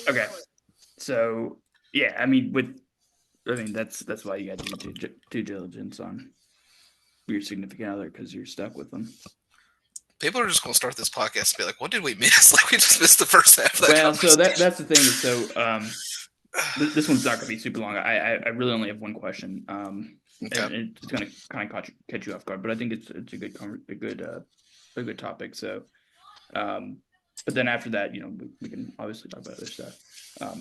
Okay. So yeah, I mean, that's why you got to do due diligence on your significant other because you're stuck with them. People are just going to start this podcast and be like, "What did we miss? Like we just missed the first half of that Well, so conversation." that's the thing is this one's not gonna be super long. I really only have one question. Okay. And it's gonna kind of catch you off guard, but I think it's a good topic. So but then after that, we can obviously talk about other stuff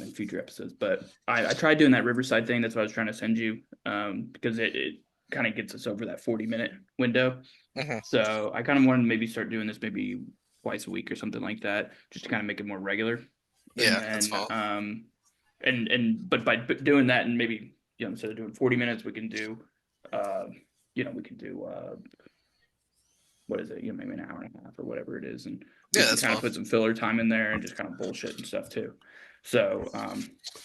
in future episodes. But I tried doing that Riverside thing. That's what I was trying to send you because it kind of gets us over that 40-minute window. Mm-hmm. So I kind of wanted to maybe start doing this maybe twice a week or something like that, just to kind of make it more regular. And Yeah, that's then fine. but by doing that and maybe instead of doing 40 minutes, we can do uh, we can do what is it? Maybe an hour and a half or whatever it is, and we Yeah, can that's kind of fine. put some filler time in there and just kind of bullshit and stuff too. So,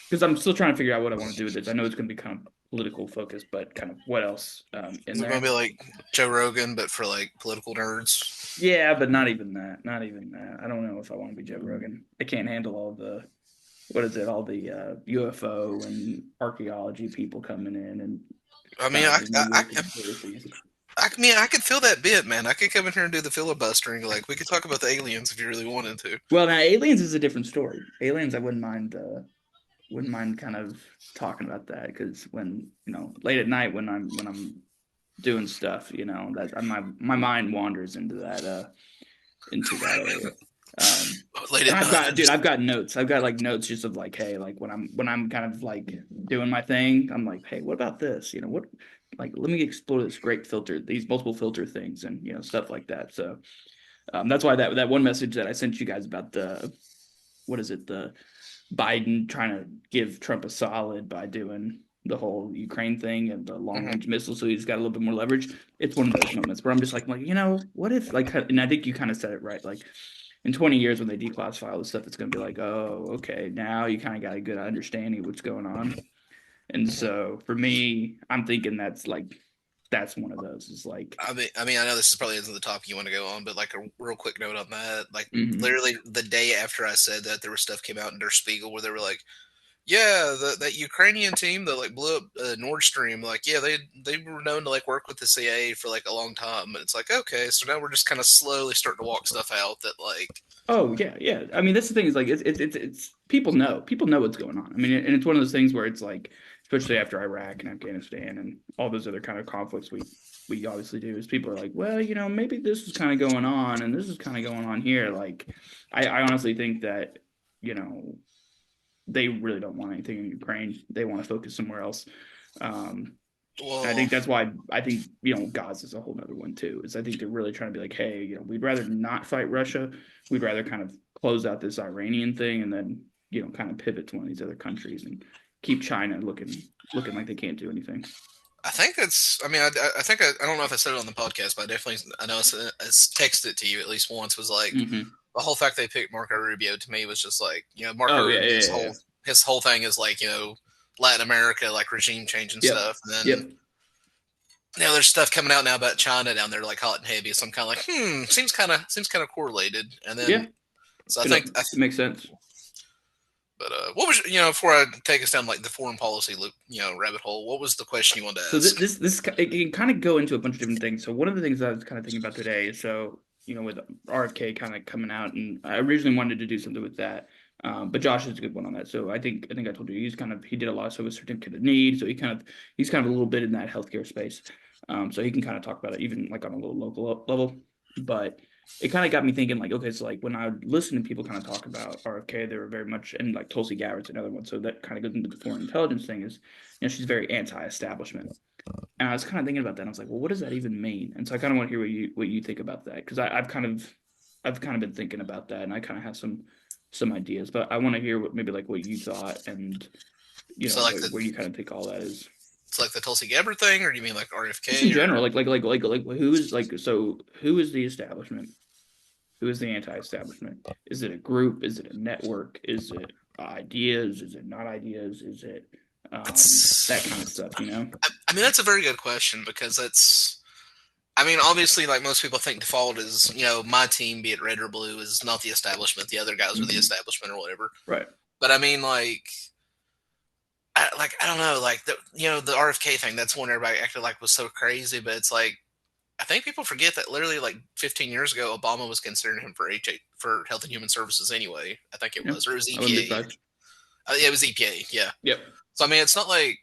because I'm still trying to figure out what I want to do with this. I know it's going to be kind of political focused, but kind of what else in Is it going to there? be like Joe Rogan, but for like political nerds? Yeah, but not even that. Not even that. I don't know if I want to be Joe Rogan. I can't handle all the what is it? All the UFO and archaeology people coming in and I mean, trying to do New World conspiracies. I could feel that bit, man. I could come in here and do the filibustering. Like we could talk about the aliens if you really wanted to. Well, now aliens is a different story. Aliens, I wouldn't mind kind of talking about that because when late at night when I'm doing stuff, that my mind wanders into that area. Late And at night, and just I've got notes. I've got like notes just of like, hey, like when I'm kind of like doing my thing, I'm like, hey, what about this? What like let me explore this great filter, these multiple filter things, and stuff like that. So that's why that one message that I sent you guys about the what is it the Biden trying to give Trump a solid by doing the whole Ukraine thing and the long mhm. range missile, so he's got a little bit more leverage. It's one of those moments where I'm just like, what if like, and I think you kind of said it right, like in 20 years when they declassify all this stuff, it's going to be like, oh, okay, now you kind of got a good understanding of what's going on. And so for me, I'm thinking that's one of those. Is like, I know this probably isn't the topic you want to go on, but like a real quick note on that. Like mm-hmm. literally the day after I said that, there was stuff came out in Der Spiegel where they were like, "Yeah, that Ukrainian team that like blew up Nord Stream, like yeah, they were known to like work with the CIA for like a long time." And it's like, okay, so now we're just kind of slowly starting to walk stuff out that like, Oh yeah, yeah. I mean, that's the thing is like it's people know what's going on. I mean, and it's one of those things where it's like, especially after Iraq and Afghanistan and all those other kind of conflicts we obviously do is people are like, well, maybe this is kind of going on and this is kind of going on here. Like, I honestly think that you know they really don't want anything in Ukraine. They want to focus somewhere else. Um, and I well, think that's why I think Gaza is a whole other one too. Is I think they're really trying to be like, hey, we'd rather not fight Russia. We'd rather kind of close out this Iranian thing and then kind of pivot to one of these other countries and keep China looking like they can't do anything. I think it's. I mean, I think I don't know if I said it on the podcast, but I know it's texted it to you at least once. Was like Mm-hmm. the whole fact they picked Marco Rubio to me was just like Marco Oh yeah, yeah, Rubio's yeah, yeah. whole thing is like Latin America like regime change and Yep, stuff, and then yep. there's stuff coming out now about China down there like hot and heavy. So I'm kind of like seems kind of correlated, and then Yeah, so I it, think it makes sense. but what was before I take us down like the foreign policy loop rabbit hole? What was the question you wanted to So ask? this it can kind of go into a bunch of different things. So one of the things I was kind of thinking about today is with RFK kind of coming out, and I originally wanted to do something with that, but Josh is a good one on that. So I think I told you he did a lot. So with certificate of need, so he's kind of a little bit in that healthcare space. So he can kind of talk about it even like on a little local level, but. It kind of got me thinking, like, okay, so like when I would listen to people kind of talk about RFK, they were very much, and like Tulsi Gabbard's another one, so that kind of goes into the foreign intelligence thing is, she's very anti-establishment. And I was kind of thinking about that. And I was like, well, what does that even mean? And so I kind of want to hear what you think about that because I've kind of been thinking about that, and I kind of have some ideas, but I want to hear what you thought and So like where you kind of think all that is. it's like the Tulsi Gabbard thing, or do you mean like Just in RFK or? general, like who is like so who is the establishment? Who is the anti-establishment? Is it a group? Is it a network? Is it ideas? Is it not ideas? Is it that kind of That's stuff? I mean that's a very good question because that's I mean, obviously, like most people think default is, my team, be it red or blue, is not the establishment. The other guys are the Hmm. establishment or whatever. Right. But I mean, I don't know, like the RFK thing. That's one everybody acted like was so crazy. But it's like I think people forget that literally like 15 years ago, Obama was considering him for for Health and Human Services anyway. I think it Yeah. was, or it was I wouldn't be EPA. surprised. Yeah, it was EPA. Yeah. Yep. So I mean, it's not like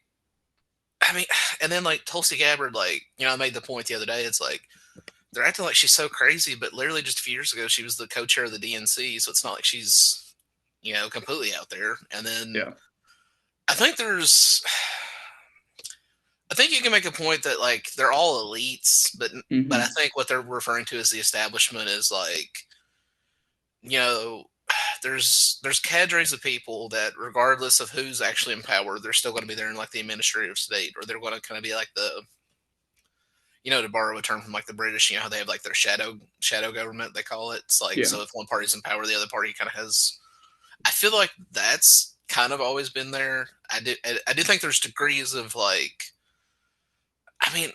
I mean, and then like Tulsi Gabbard, like I made the point the other day. It's like they're acting like she's so crazy, but literally just a few years ago, she was the co-chair of the DNC. So it's not like she's completely out there. And then Yeah. I think I think you can make a point that like they're all elites, but I Hmm. think what they're referring to as the establishment is like you know there's cadres of people that regardless of who's actually in power, they're still going to be there in like the administrative state, or they're going to kind of be like the to borrow a term from like the British, how they have like their shadow government, they call it. It's like Yeah. so if one party's in power, the other party kind of has. I feel like that's kind of always been there. I do think there's degrees of like. I mean,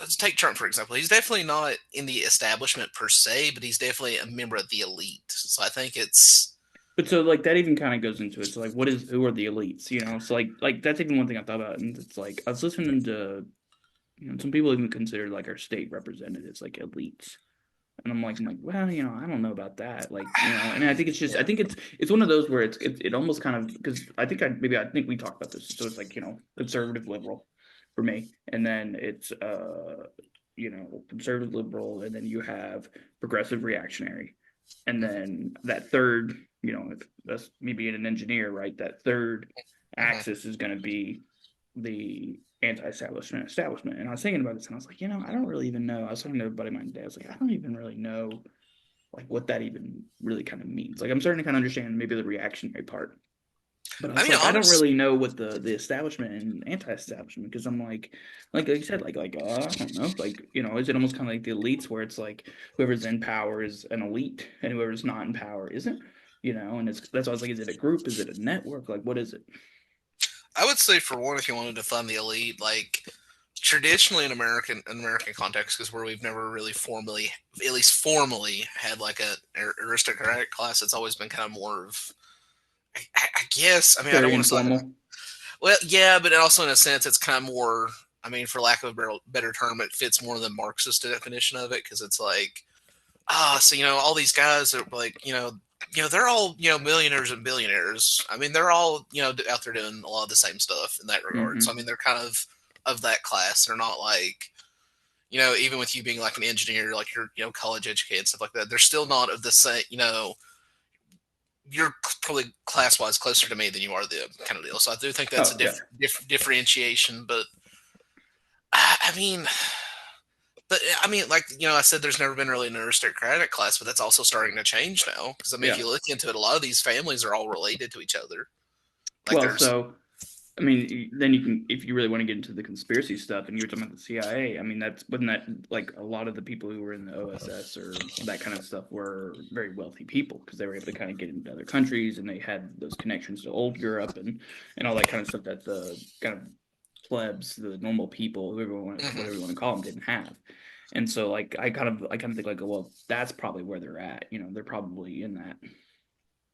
let's take Trump for example. He's definitely not in the establishment per se, but he's definitely a member of the elite. So I think it's But so like that even kind of goes into it. So like, who are the elites? So like that's even one thing I thought about, and it's like I was listening to some people even consider like our state representatives like elites. And I'm like, well, I don't know about that. Like, and I think it's just, I yeah. think it's one of those where it almost kind of, because I think we talked about this. So it's like, conservative liberal for me. And then it's, conservative liberal. And then you have progressive reactionary. And then that third, if that's me being an engineer, right? That third Mm-hmm. axis is going to be the anti-establishment. And I was thinking about this, and I was like, I don't really even know. I was talking to everybody my day. I was like, I don't even really know like what that even really kind of means. Like I'm starting to kind of understand maybe the reactionary part, but I I was mean, like, I don't honest. really know what the establishment and anti-establishment, because I'm like you said, I don't know, like is it almost kind of like the elites where it's like whoever's in power is an elite and whoever's not in power isn't, and that's why I was like, is it a group? Is it a network? Like what is it? I would say for one, if you wanted to fund the elite, like traditionally in American context, because where we've never really formally, at least formally, had like a aristocratic class, it's always been kind of more of. I guess. I mean, I don't Very want to say. informal. Well, yeah, but also in a sense, it's kind of more. I mean, for lack of a better term, it fits more the Marxist definition of it because it's like, so all these guys are like, they're all millionaires and billionaires. I mean, they're all out there doing a lot of the same stuff in that regard. So I Hmm. mean, they're kind of that class. They're not like even with you being like an engineer, like you're college educated and stuff like that. They're still not of the same. You're probably class wise closer to me than you are the kind of deal. So I do think that's a Oh yeah. differentiation. But I mean, like I said, there's never been really an aristocratic class, but that's also starting to change now. Because I mean, if Yeah. you look into it, a lot of these families are all related to each other. Like Well, there's, so I mean, then you can, if you really want to get into the conspiracy stuff, and you were talking about the CIA. I mean, wasn't that like a lot of the people who were in the OSS or that kind of stuff were very wealthy people because they were able to kind of get into other countries and they had those connections to old Europe and all that kind of stuff that the kind of plebs, the normal people, Mhm. whatever you want to call them, didn't have. And so, like, I kind of think like, well, that's probably where they're at. They're probably in that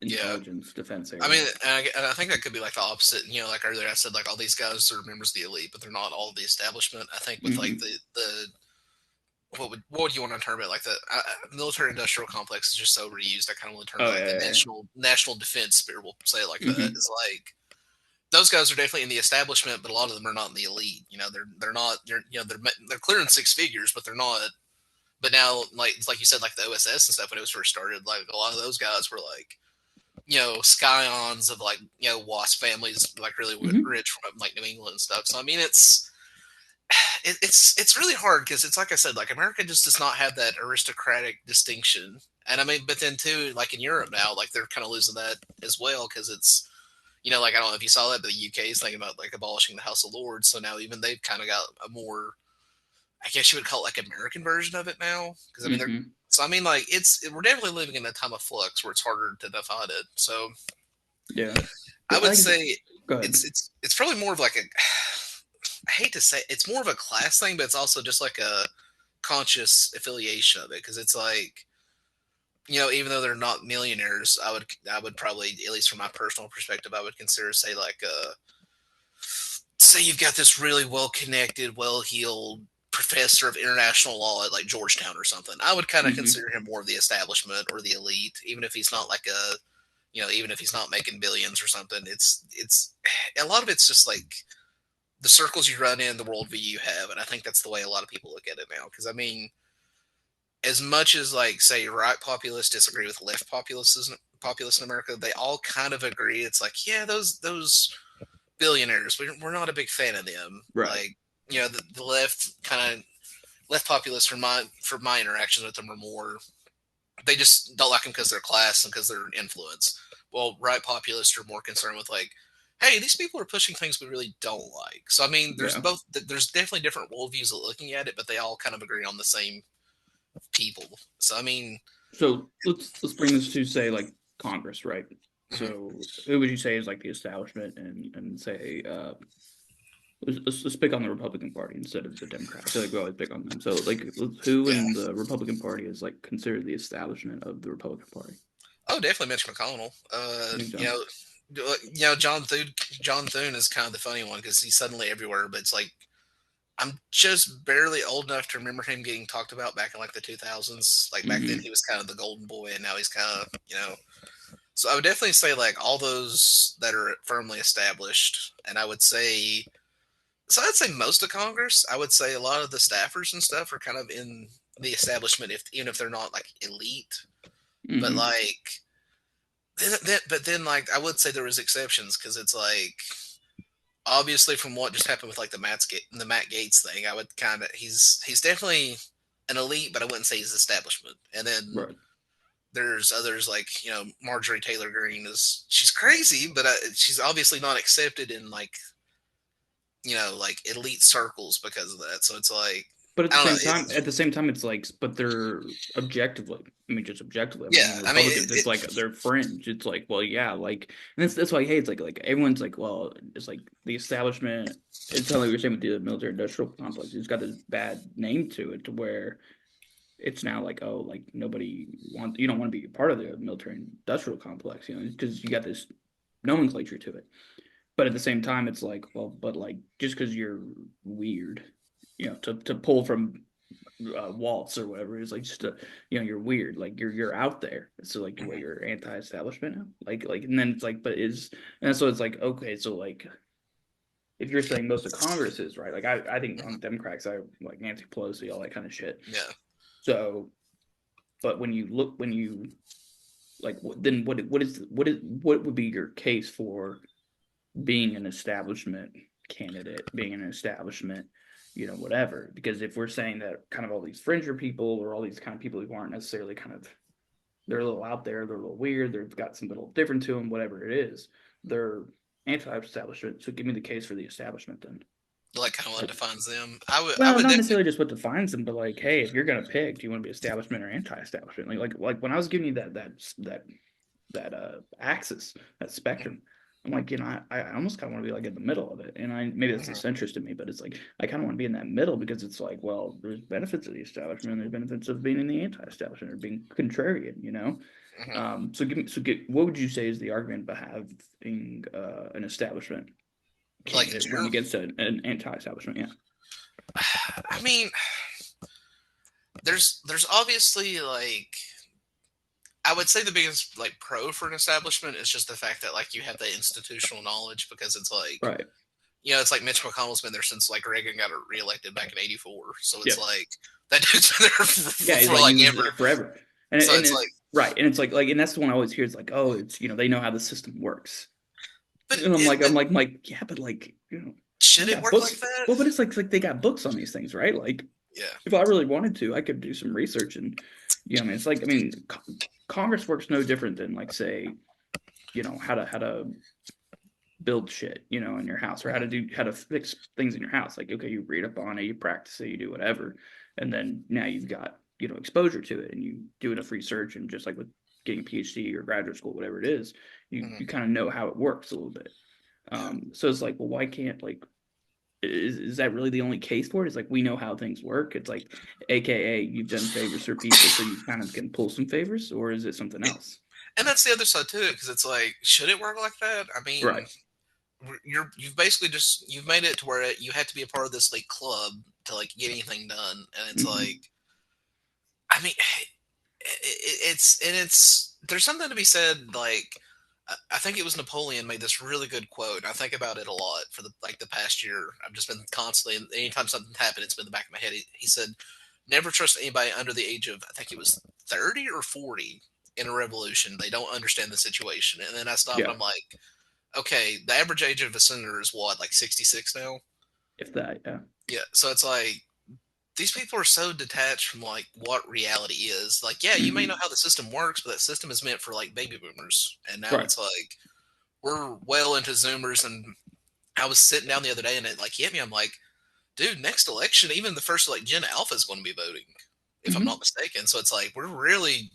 Yeah. intelligence defense I area. mean, and I think that could be like the opposite. Like earlier, I said like all these guys are members of the elite, but they're not all the establishment. I think with like Hmm. the what would you want to term it? Like the military industrial complex is just so reused. I kind of want to term it Oh like the yeah, national defense spirit. We'll say it like yeah, that. hmm. Is like those guys are definitely in the establishment, but a lot of them are not in the elite. They're not. They're clearing six figures, but they're not. But now, like it's like you said, like the OSS and stuff when it was first started, like a lot of those guys were like scions of like WASP families, like really Hmm. rich from like New England and stuff. So I mean, it's really hard because it's like I said, like America just does not have that aristocratic distinction. And I mean, but then too, like in Europe now, like they're kind of losing that as well because it's like I don't know if you saw that, but the UK is thinking about like abolishing the House of Lords. So now even they've kind of got a more, I guess you would call it like American version of it now. Because I mean, they're Hmm. so I mean, like we're definitely living in a time of flux where it's harder to define it. So Yeah. I I would think say go ahead. it's probably more of like a I hate to say it's more of a class thing, but it's also just like a conscious affiliation of it, because it's like, even though they're not millionaires, I would probably, at least from my personal perspective, I would consider, say, like, say you've got this really well connected, well heeled professor of international law at like Georgetown or something. I would kind of Hmm. consider him more of the establishment or the elite, even if he's not like even if he's not making billions or something. It's a lot of it's just like the circles you run in, the worldview you have, and I think that's the way a lot of people look at it now. Because I mean, as much as like say right populists disagree with left populists in America, they all kind of agree. It's like, yeah, those billionaires, we're not a big fan of them. Right. Like, the left populists, for my interactions with them, are more, they just don't like them because they're class and because they're influence. Well, right populists are more concerned with like, hey, these people are pushing things we really don't like. So I mean, Yeah. there's definitely different worldviews of looking at it, but they all kind of agree on the same people. So I mean, So let's bring this to say like Congress, right? mhm. So who would you say is like the establishment, and say let's pick on the Republican Party instead of the Democrats. I feel like we always pick on them. So like who Yeah. in the Republican Party is like considered the establishment of the Republican Party? Oh, definitely Mitch McConnell. I think so. John Thune is kind of the funny one because he's suddenly everywhere, but it's like I'm just barely old enough to remember him getting talked about back in like the 2000s. Like back then, Hmm. he was kind of the golden boy, and now he's kind of, So I would definitely say like all those that are firmly established, and I would say, so I'd say most of Congress. I would say a lot of the staffers and stuff are kind of in the establishment, if even if they're not like elite, but Hmm. like but then like I would say there was exceptions because it's like obviously from what just happened with like the Matt Gates thing, I would kind of he's definitely an elite, but I wouldn't say he's establishment. And then Right. there's others like Marjorie Taylor Greene is she's crazy, but she's obviously not accepted in like like elite circles because of that. So it's like But I don't know. at the same time, it's like, but they're objectively, I mean, just objectively Yeah, among the I mean Republicans, it's like they're fringe. It's like, well, yeah, like, and that's why I hate. It's like everyone's like, well, it's like the establishment. It's kind of like you're saying with the military industrial complex. It's got this bad name to it, to where it's now like, oh, like nobody wants, you don't want to be a part of the military industrial complex, because you got this nomenclature to it. But at the same time, it's like, well, but like just because you're weird, to pull from Waltz or whatever is like just you're weird, like you're out there. So like, what, mhm. you're anti-establishment now, and then it's like, but is and so it's like, okay, so like if you're saying most of Congress is right, like I think on Democrats, I like Nancy Pelosi, all that kind of shit. Yeah. So, but when you like, then what would be your case for being an establishment candidate, being an establishment, whatever. Because if we're saying that kind of all these fringer people, or all these kind of people who aren't necessarily kind of, they're a little out there, they're a little weird, they've got something a little different to them, whatever it is, they're anti-establishment. So give me the case for the establishment then. Like kind of what Like, defines them. I well, would not definitely. necessarily just what defines them, but like, hey, if you're gonna pick, do you want to be establishment or anti-establishment? Like when I was giving you that axis, that spectrum. I'm like, I almost kind of want to be like in the middle of it. And I maybe that's the Mhm, centrist in me, but it's like I kind of want to be in that middle, because it's like, well, there's benefits of the establishment, and there's benefits of being in the anti-establishment or being contrarian. mhm. What would you say is the argument about having an establishment Like in candidate running general. against an anti-establishment? Yeah. I mean, there's obviously like I would say the biggest like pro for an establishment is just the fact that like you have the institutional knowledge because it's like Right. it's like Mitch McConnell's been there since like Reagan got reelected back in '84, so it's Yep. like that dude's been there Yeah, for he like was ever. there forever. And So and it's it, like, right, and it's like, and that's the one I always hear. It's like, oh, it's, they know how the system works. but And I'm it, like, but yeah, but like, should they it got work books. like that? Well, but it's like they got books on these things, right? Like, Yeah. if I really wanted to, I could do some research, and I mean, it's like, I mean, Congress works no different than like, say, how to build shit, in your house, or how to fix things in your house. Like, okay, you read up on it, you practice it, you do whatever, and then now you've got exposure to it, and you do enough research, and just like with getting a PhD or graduate school, whatever it is, you Mhm. you kind of know how it works a little bit. Yeah. So it's like, well, why can't, like, is that really the only case for it? It's like we know how things work. It's like, AKA, you've done favors for people, so you kind of can pull some favors, or is it something else? And that's the other side to it because it's like, should it work like that? I Right. mean, you've basically just you've made it to where you have to be a part of this like club to like get anything done, and it's like, Hmm. I mean, it's there's something to be said. Like, I think it was Napoleon made this really good quote. And I think about it a lot for the past year. I've just been constantly, anytime something happened, it's been in the back of my head. He said, "Never trust anybody under the age of, I think it was 30 or 40 in a revolution. They don't understand the situation." And then I stop and Yeah, I'm like, okay, the average age of a senator is what, like 66 now? if that, yeah. Yeah. So it's like these people are so detached from like what reality is. Like, yeah, you may know Hmm. how the system works, but that system is meant for like baby boomers. And now Right. it's like we're well into Zoomers. And I was sitting down the other day and it like hit me. I'm like, dude, next election, even the first like Gen Alpha is going to be voting, if I'm not Hmm. mistaken. So it's like we're really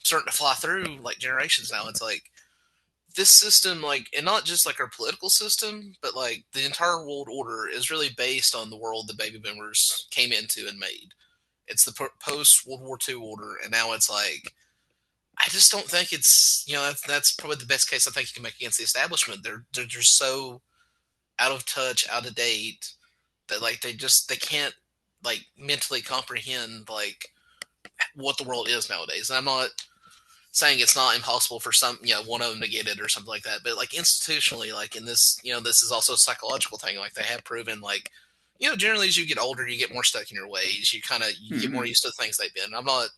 starting to fly through like generations now. It's like this system, like, and not just like our political system, but like the entire world order is really based on the world the baby boomers came into and made. It's the post World War II order, and now it's like I just don't think it's that's probably the best case I think you can make against the establishment. They're just so out of touch, out of date that like they can't like mentally comprehend like what the world is nowadays. And I'm not saying it's not impossible for some one of them to get it or something like that, but like institutionally, like in this this is also a psychological thing. Like they have proven like generally as you get older, you get more stuck in your ways. You get more Hmm. used to the things they've been. I'm not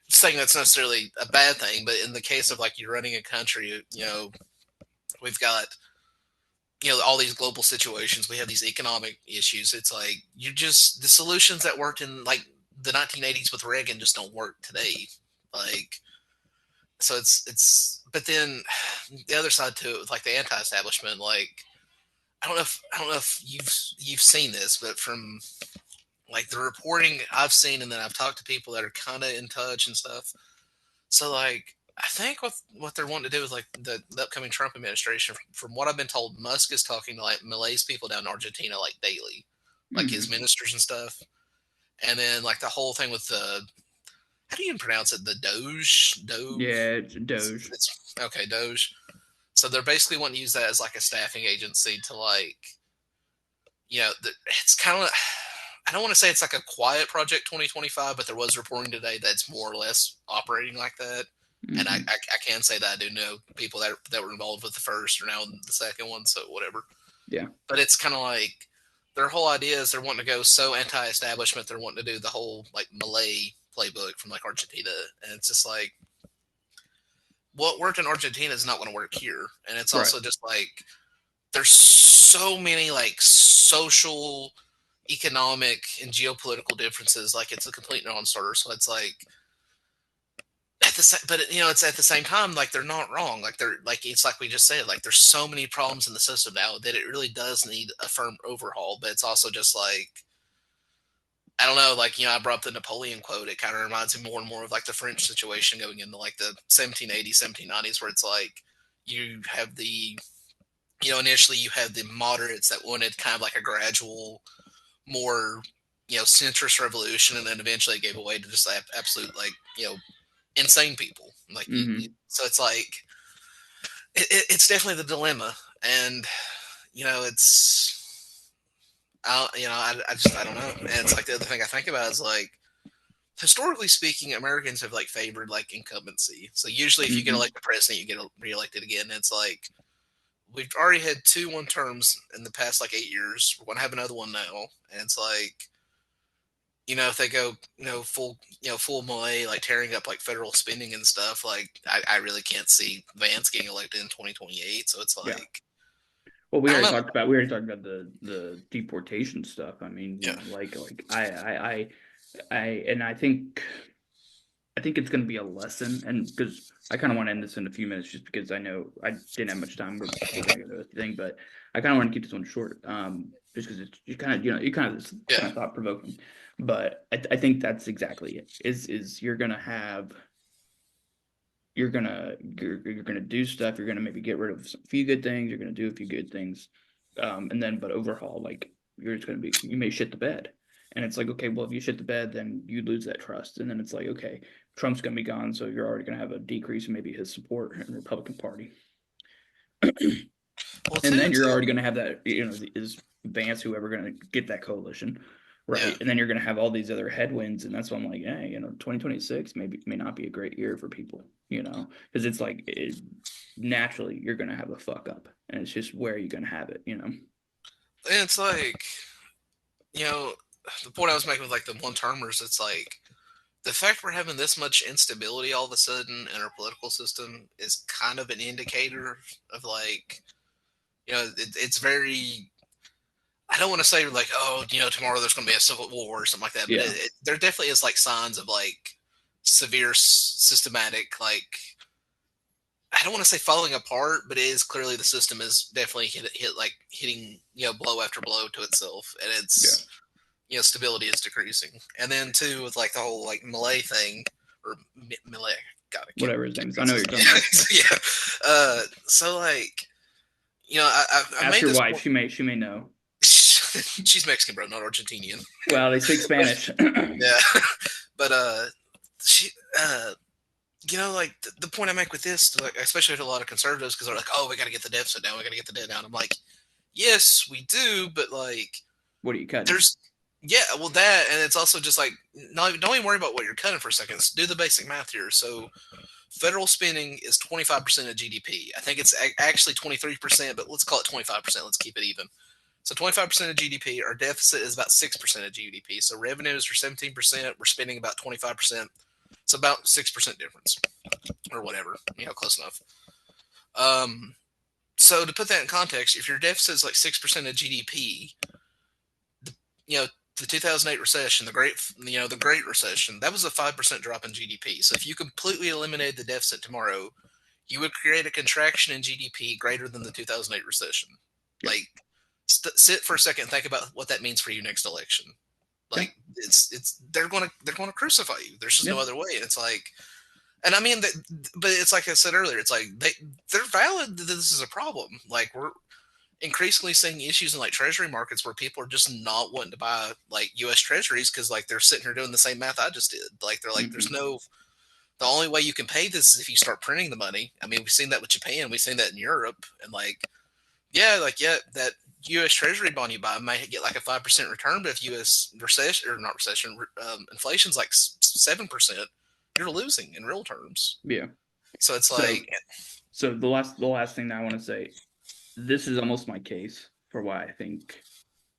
saying that's necessarily a bad thing, but in the case of like you're running a country, we've got all these global situations, we have these economic issues. It's like you just the solutions that worked in like the 1980s with Reagan just don't work today. Like so but then the other side to it with like the anti-establishment, like I don't know if you've seen this, but from like the reporting I've seen and then I've talked to people that are kind of in touch and stuff. So like I think what they're wanting to do with like the upcoming Trump administration, from what I've been told, Musk is talking to like Malays people down in Argentina like daily, like his Hmm. ministers and stuff. And then like the whole thing with the how do you even pronounce it? The Yeah, it's Doge. It's okay, Doge. So they're basically wanting to use that as like a staffing agency to like it's kind of I don't want to say it's like a quiet project 2025, but there was reporting today that's more or less operating like that. And Hmm. I can say that I do know people that were involved with the first or now the second one, so whatever. Yeah. But it's kind of like their whole idea is they're wanting to go so anti-establishment. They're wanting to do the whole like Malay playbook from like Argentina, and it's just like what worked in Argentina is not going to work here. And it's Right. also just like there's so many like social, economic, and geopolitical differences. Like it's a complete non-starter. So it's like but it's at the same time like they're not wrong. Like they're like it's like we just said. Like there's so many problems in the system now that it really does need a firm overhaul. But it's also just like I don't know. Like I brought up the Napoleon quote. It kind of reminds me more and more of like the French situation going into like the 1780s, 1790s, where it's like you have the initially you had the moderates that wanted kind of like a gradual, more, centrist revolution, and then eventually it gave away to just absolute like, insane people. Like, Hmm. so it's like, it's definitely the dilemma. And, it's, I don't know. And it's like the other thing I think about is like, historically speaking, Americans have like favored like incumbency. So usually if you get Hmm. elected president, you get reelected again. It's like, we've already had two one terms in the past like 8 years. We're gonna have another one now, and it's like if they go full full Malay like tearing up like federal spending and stuff, like I really can't see Vance getting elected in 2028. So it's Yeah. like Well, I don't know. we already talked about the deportation stuff. I mean, Yeah, like and I think it's going to be a lesson, and because I kind of want to end this in a few minutes, just because I know I didn't have much time. We're going to go to the thing, but I kind of want to keep this one short, just because it's you kind of it's yeah, kind of thought provoking. But I think that's exactly it. Is you're gonna do stuff. You're gonna maybe get rid of a few good things. You're gonna do a few good things, And then, but overall, like you're just going to be, you may shit the bed. And it's like, okay, well, if you shit the bed, then you lose that trust. And then it's like, okay, Trump's going to be gone. So you're already going to have a decrease in maybe his support in the Republican Party. Well, And then you're too. already going to have that, is Vance, whoever going to get that coalition. Right. Yeah. And then you're going to have all these other headwinds. And that's why I'm like, hey, 2026 may not be a great year for people, because it's like naturally you're going to have a fuck up. And it's just where you're going to have it. And it's like, the point I was making with like the one termers, it's like the fact we're having this much instability all of a sudden in our political system is kind of an indicator of like, it's very. I don't want to say like, oh, tomorrow there's going to be a civil war or something like that, but Yeah. there definitely is like signs of like severe systematic, like, I don't want to say falling apart, but it is clearly the system is definitely hitting blow after blow to itself, and it's stability is decreasing. And then too with like the whole like Malay thing or Malay, God, Whatever his name is. I know what you're talking about. yeah. So like, I Ask made your this wife. point. She may know. She's Mexican, bro, not Argentinian. Well, they speak Spanish. Yeah, but she like the point I make with this, like especially to a lot of conservatives, because they're like, oh, we got to get the deficit down, we got to get the debt down. I'm like, yes, we do, but like, What are you cutting? there's well, that, and it's also just like, don't even worry about what you're cutting for a second. Do the basic math here. So federal spending is 25% of GDP. I think it's actually 23%, but let's call it 25%. Let's keep it even. So 25% of GDP. Our deficit is about 6% of GDP. So revenues are 17%. We're spending about 25%. It's about 6% difference, or whatever. Close enough. So to put that in context, if your deficit is like 6% of GDP, the 2008 recession, the Great Recession, that was a 5% drop in GDP. So if you completely eliminated the deficit tomorrow, you would create a contraction in GDP greater than the 2008 recession. Yeah. Like, sit for a second and think about what that means for you next election. Like, it's they're going to crucify you. There's just no other way. It's like, and I mean, but it's like I said earlier, it's like they're valid that this is a problem. Like, we're increasingly seeing issues in like treasury markets where people are just not wanting to buy like U.S. treasuries because like they're sitting here doing the same math I just did. Like, they're like, there's no. The only way you can pay this is if you start printing the money. I mean, we've seen that with Japan. We've seen that in Europe, and like, that U.S. Treasury bond you buy might get like a 5% return, but if U.S. inflation's like 7%, you're losing in real terms. Yeah. So it's like. So the last thing that I want to say, this is almost my case for why I think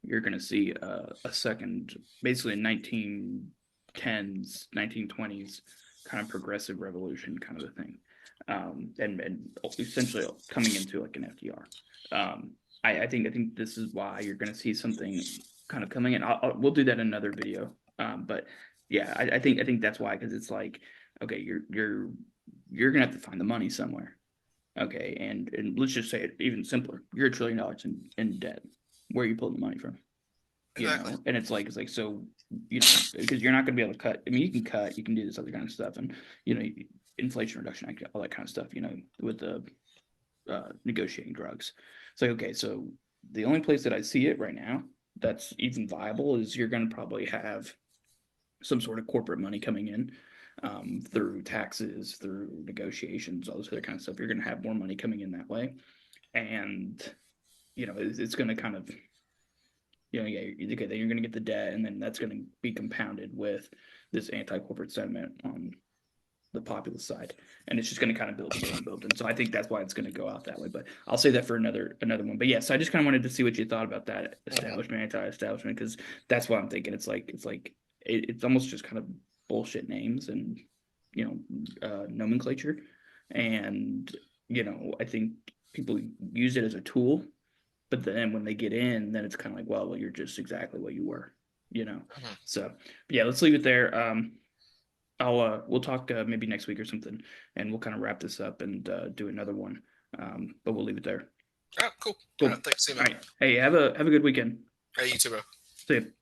you're going to see a second, basically a 1910s, 1920s kind of progressive revolution kind of a thing, and essentially coming into like an FDR. I think this is why you're going to see something kind of coming in. We'll do that in another video. But yeah, I think that's why, because it's like, okay, you're gonna have to find the money somewhere. Okay, and let's just say it even simpler. You're $1 trillion in debt. Where are you pulling the money from? Exactly. And it's like so, because you're not going to be able to cut. I mean, you can do this other kind of stuff, and Inflation Reduction Act, all that kind of stuff. With the negotiating drugs. It's like, okay, so the only place that I see it right now that's even viable is you're going to probably have some sort of corporate money coming in, through taxes, through negotiations, all this other kind of stuff. You're going to have more money coming in that way, and it's going to kind of, okay, then you're going to get the debt, and then that's going to be compounded with this anti-corporate sentiment on the populist side, and it's just going to kind of build and build and build. And so I think that's why it's going to go out that way. But I'll say that for another one. But yes, I just kind of wanted to see what you thought about that establishment, anti-establishment, because that's what I'm thinking. It's almost just kind of bullshit names and nomenclature, and I think people use it as a tool, but then when they get in, then it's kind of like, well, you're just exactly what you were, So yeah, let's leave it there. We'll talk maybe next week or something, and we'll kind of wrap this up and do another one. But we'll leave it there. All right, cool. Cool. All right, thanks. See you, All man. right. Hey, have a good weekend. Hey, you too, bro. See you.